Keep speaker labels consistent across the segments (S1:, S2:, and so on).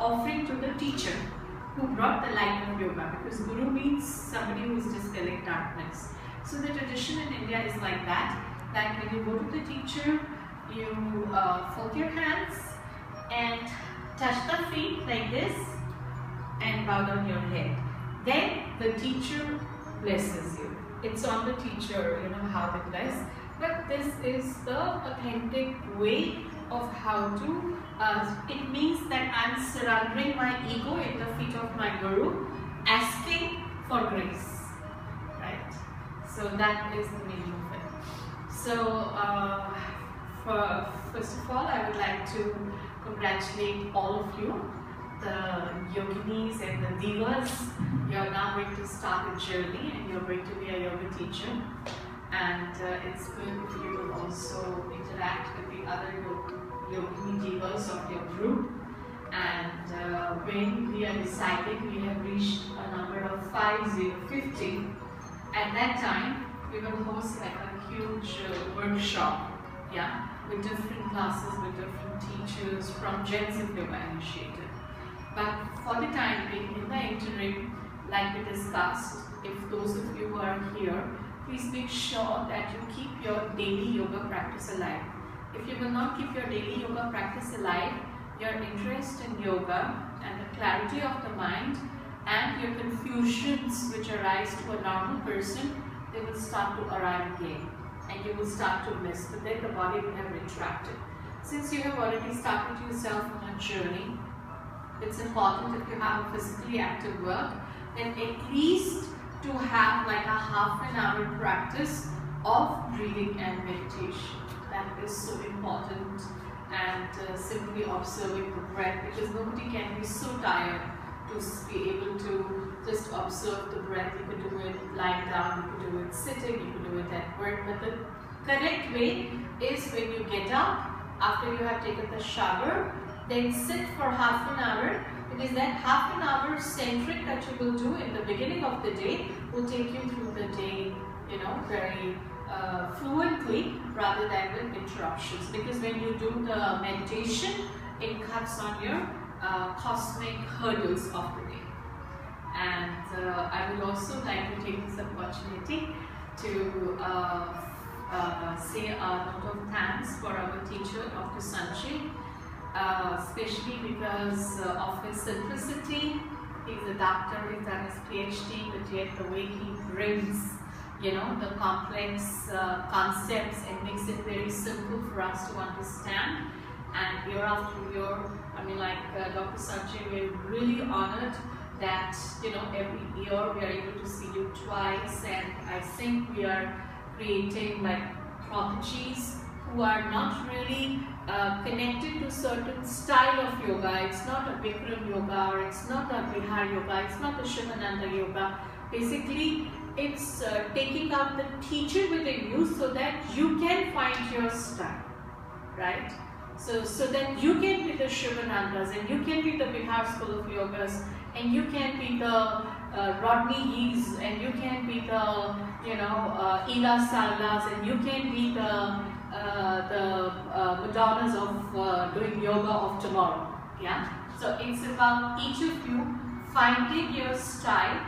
S1: offering to the teacher who brought the light of yoga, because Guru means somebody who is dispelling darkness. So the tradition in India is like that when you go to the teacher, you fold your hands and touch the feet like this and bow down your head. Then the teacher blesses you. It's on the teacher, how they bless. But this is the authentic way of how to, it means that I'm surrendering my ego in the feet of my Guru, asking for grace, right? So that is the meaning of it. So first of all, I would like to congratulate all of you, the yoginis and the divas. You're now going to start a journey and you're going to be a yoga teacher. And it's good if you will also interact with the other yogini divas of your group. And when we are deciding, we have reached a number of 50. At that time, we will host like a huge workshop, with different classes, with different teachers from Genesis Yoga Initiative. But for the time being, in the interim, like we discussed, if those of you who are here, please make sure that you keep your daily yoga practice alive. If you will not keep your daily yoga practice alive, your interest in yoga and the clarity of the mind and your confusions which arise to a normal person, they will start to arrive again and you will start to miss, but then the body will have retracted. Since you have already started yourself on a journey, it's important if you have a physically active work, then at least to have like a half an hour practice of breathing and meditation. That is so important, and simply observing the breath, because nobody can be so tired to be able to just observe the breath. You could do it lying down, you could do it sitting, you could do it at work, but the correct way is when you get up, after you have taken the shower, then sit for half an hour. It is that half an hour centric that you will do in the beginning of the day will take you through the day, very fluently rather than with interruptions. Because when you do the meditation, it cuts on your cosmic hurdles of the day. And I would also like to take this opportunity to say a note of thanks for our teacher, Dr. Sanjay. Especially because of his simplicity. He's a doctor, he's done his PhD, but yet the way he brings, the complex concepts and makes it very simple for us to understand. And year after year, Dr. Sanjay, we're really honored that, every year we are able to see you twice, and I think we are creating like prodigies who are not really connected to certain style of yoga. It's not a Bikram yoga, or it's not a Bihar yoga, it's not a Shivananda yoga. Basically, it's taking out the teacher within you so that you can find your style, right? So that you can be the Shivanandas, and you can be the Bihar school of yogas, and you can be the Rodney Hees, and you can be the, Ila Sarlas, and you can be the Madonnas of doing yoga of tomorrow. So it's about each of you finding your style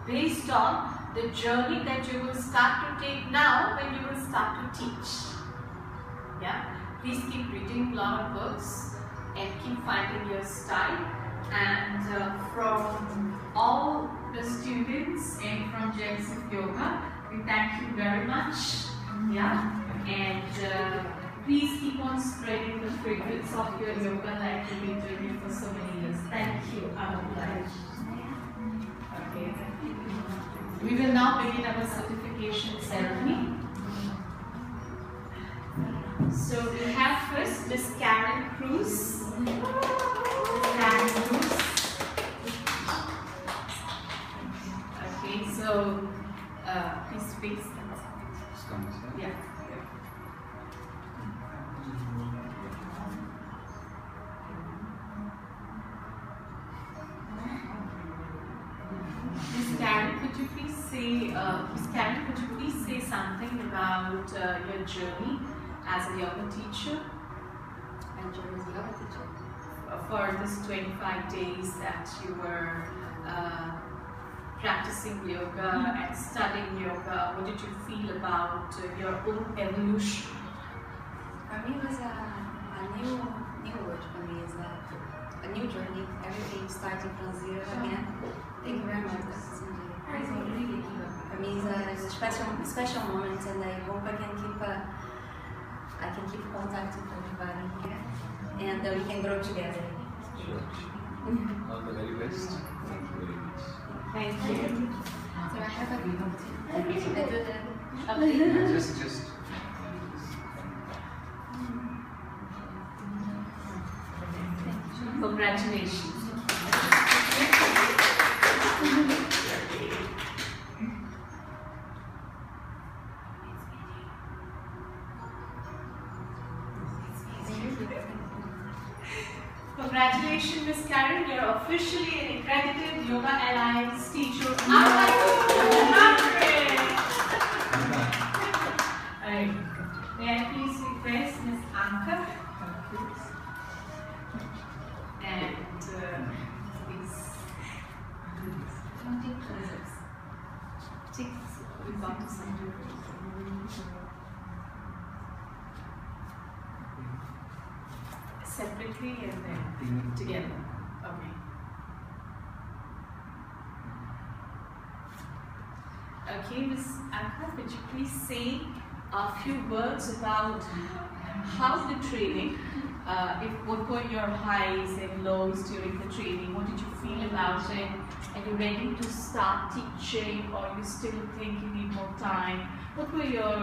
S1: based on the journey that you will start to take now when you will start to teach. Please keep reading a lot of books and keep finding your style. And from all the students and from Genesis Yoga, we thank you very much. And please keep on spreading the fragrance of your yoga like you've been doing it for so many years. Thank you. Okay. We will now begin our certification ceremony. So we have first Miss Karen Cruz. Karen Cruz. Okay, so please face. Yeah. Miss Karen, could you please say something about your journey as a yoga teacher?
S2: My journey as a yoga teacher.
S1: for this 25 days that you were practicing yoga and studying yoga? What did you feel about your own evolution?
S2: For me, it was a new world. For me, it's a new journey. Everything starting from zero again. Thank you very much. For me, it's a special moment, and I hope I can keep contact with everybody here, and we can grow together.
S3: Sure. All the very best. Thank you very much.
S1: Thank you.
S2: So I have a video too. I do that.
S1: Okay.
S3: Just.
S1: Congratulations. Congratulations, Miss Karen. You're officially an accredited Yoga Alliance teacher. May I please request Miss Anka? And please. We've got to some. Separately and then together. Okay. Okay, Ms. Anka, could you please say a few words about how the training, what were your highs and lows during the training? What did you feel about it? Are you ready to start teaching, or you still think you need more time? What were your,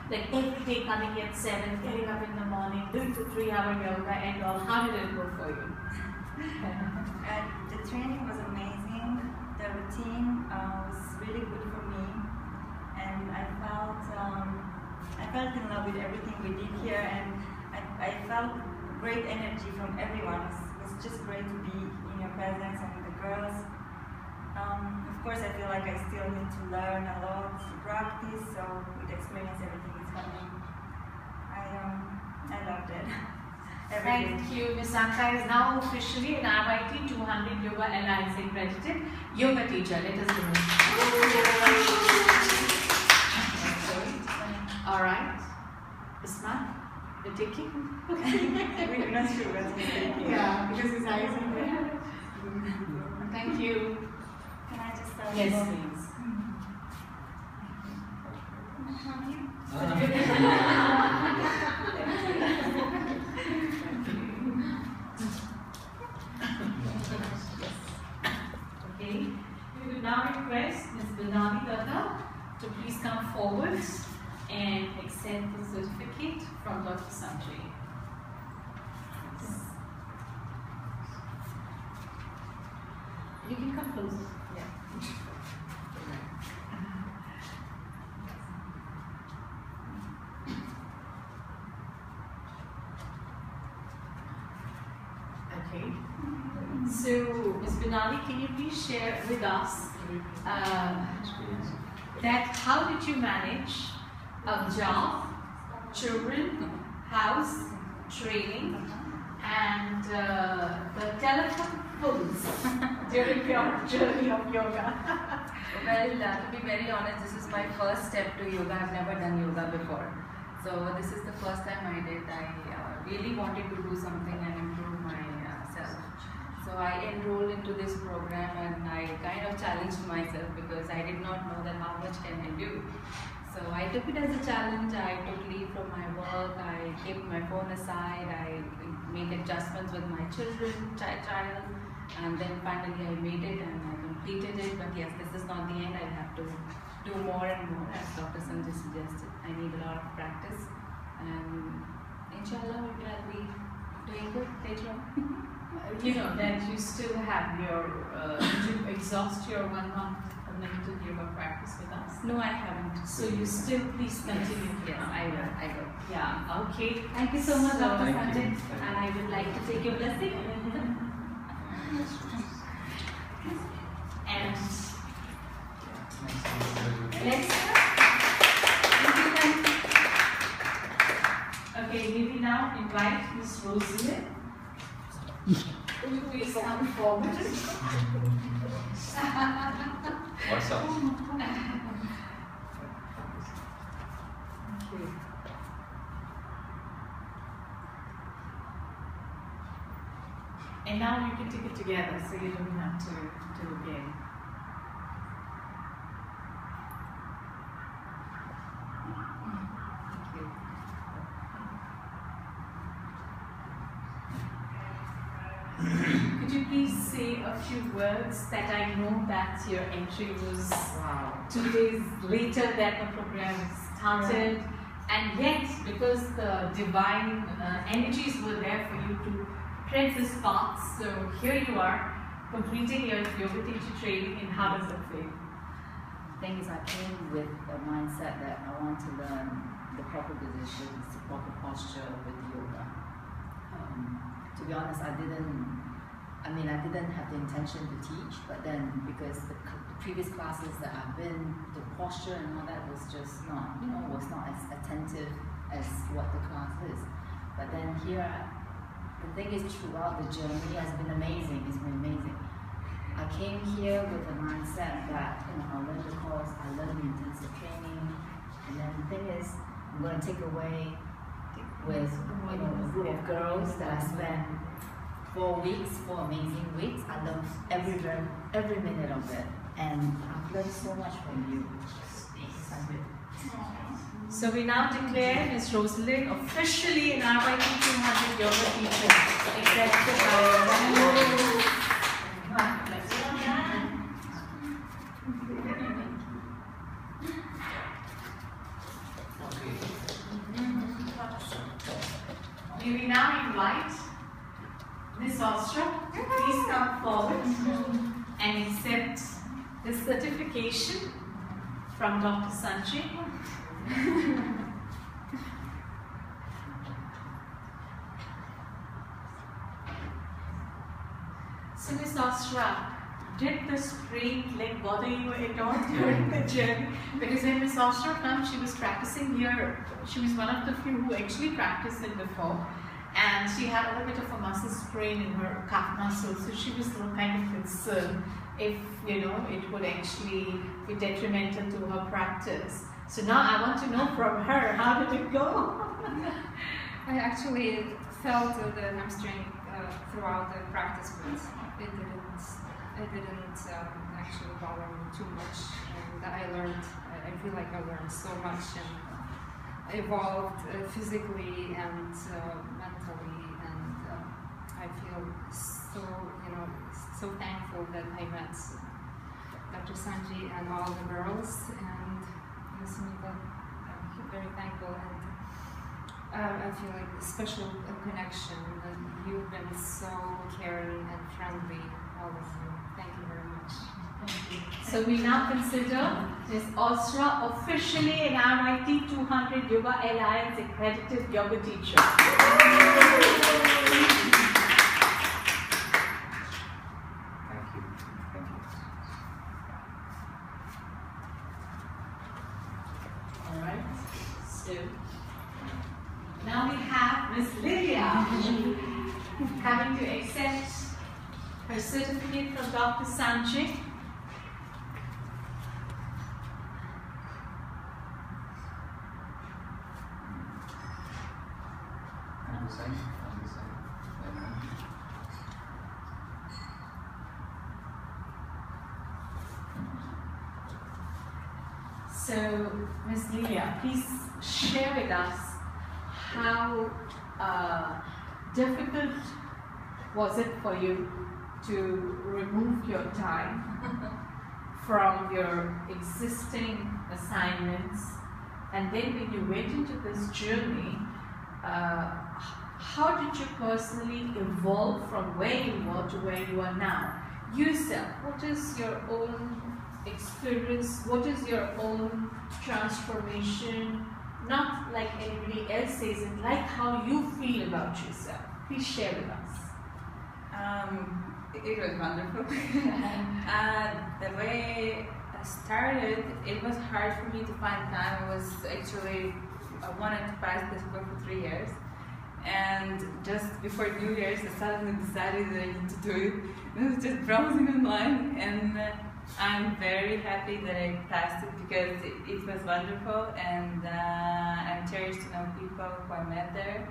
S1: like every day coming at 7, getting up in the morning, doing the 3-hour yoga and all? How did it go for you?
S4: The training was amazing. The routine was really good for me, and I felt in love with everything we did here, and I felt great energy from everyone. It was just great to be in your presence and the girls. Of course, I feel like I still need to learn a lot to practice, so with experience, everything is coming. I loved it.
S1: Thank you. Ms. Anka is now officially an RYT 200 Yoga Alliance accredited yoga teacher. Let us know. All right. Isma, you're taking?
S4: We're not sure what he's taking.
S1: Yeah, because his eyes are there. Thank you.
S4: Can I just
S1: Yes, please. Okay. We will now request Ms. Binani Datta to please come forward and accept the certificate from Dr. Sanjay. You can come closer. Yeah. Okay. So, Ms. Binali, can you please share with us that how did you manage a job, children, house, training, and the telephone pulls during your journey of yoga?
S2: Well, to be very honest, this is my first step to yoga. I've never done yoga before. So this is the first time I did. I really wanted to do something and improve myself. So I enrolled into this program, and I kind of challenged myself because I did not know that how much can I do. So I took it as a challenge. I took leave from my work. I kept my phone aside. I made adjustments with my child, and then finally I made it and I completed it. But yes, this is not the end. I have to do more and more, as Dr. Sanjay suggested. I need a lot of practice, and inshallah I'll be doing good later on.
S1: You know that you still have your, did you exhaust your 1 month limited yoga practice with us?
S2: No, I haven't.
S1: So you still please continue.
S2: Yes, I will.
S1: Yeah, okay.
S2: Thank you so much, Dr.
S3: Thank
S2: Sanjay,
S3: you.
S2: and I would like to take your blessing.
S1: And
S3: Let's.
S1: okay, we will now invite Ms. Rosalie Would you please come forward?
S3: What's up?
S1: Okay. And now you can take it together, so you don't have to do again. Could you please say a few words that I know that your entry was 2 days later that the program started, and yet because the divine energies were there for you to tread this path, so here you are completing your yoga teacher training, and how does it feel?
S5: The thing is, I came with a mindset that I want to learn the proper positions, the proper posture with yoga. To be honest, I didn't have the intention to teach, but then because the previous classes that I've been, the posture and all that was just not, was not as attentive as what the class is. But then here, the thing is, throughout the journey has been amazing. It's been amazing. I came here with a mindset that, I'll learn the course, I learn the intensive training, and then the thing is, I'm going to take away with a group of girls that I spent 4 weeks, 4 amazing weeks. I loved every minute of it, and I've learned so much from you.
S1: So we now declare Ms. Rosalind officially an RYT 200 yoga teacher, accepted May we now invite Ms. Ostra, please come forward and accept the certification from Dr. Sanjay. So Ms. Ostra, did the sprained leg bother you at all during the journey? Because when Ms. Ostra came, she was practicing here. She was one of the few who actually practiced it before. And she had a little bit of a muscle sprain in her calf muscle, so she was kind of concerned if it would actually be detrimental to her practice. So now I want to know from her, how did it go?
S6: I actually felt the hamstring throughout the practice, but it didn't actually bother me too much. And I feel like I learned so much and evolved physically and mentally, and I feel so thankful that I met Dr. Sanjay and all the girls, and Sunita. I'm very thankful, and I feel like a special connection, and you've been so caring and friendly, all of you. Thank you very much.
S1: So we now consider Ms. Ostra officially an RYT 200 Yoga Alliance accredited yoga teacher.
S3: Thank you. Thank you.
S1: Alright, so now we have Ms. Lydia having to accept her certificate from Dr. Sanjay.
S3: On the side.
S1: So, Ms. Lydia, please share with us how difficult was it for you to remove your time from your existing assignments, and then when you went into this journey, how did you personally evolve from where you were to where you are now? Yourself, what is your own experience? What is your own transformation? Not like anybody else says it, like how you feel about yourself. Please share with us.
S2: It was wonderful. The way I started, it was hard for me to find time. I wanted to pass this book for 3 years, And just before New Year's, I suddenly decided that I need to do it. And I was just browsing online, and I'm very happy that I passed it because it was wonderful, and I'm cherished to know people who I met there.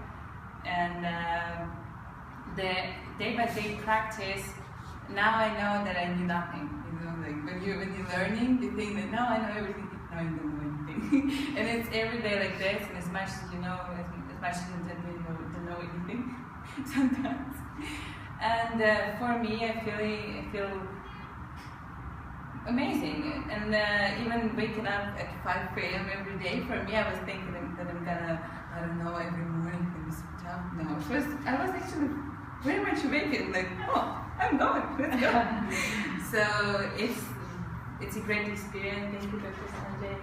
S2: And the day-by-day practice, now I know that I knew nothing. You know, like when you're learning, you think that now I know everything. Now you don't know anything. And it's every day like this, and as much as you know, as much as you don't know anything sometimes. And for me, I feel amazing. And even waking up at 5 a.m. every day, for me, I was thinking that I'm gonna, I don't know, every morning gonna be tough. No, I was actually very much waking, like, oh, I'm going, let's go. So it's a great experience. Thank you, Dr. Sanjay.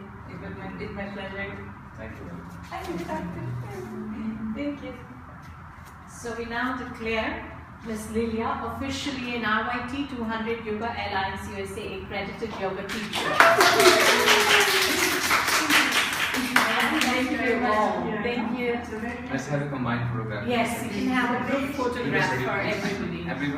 S2: It's my pleasure. Thank you.
S1: So we now declare Ms. Lilia officially an RYT 200 Yoga Alliance USA accredited yoga teacher. Thank you all. Thank you.
S3: Let's have a combined program.
S1: Yes, you can have a group photograph for everybody.
S3: Everyone.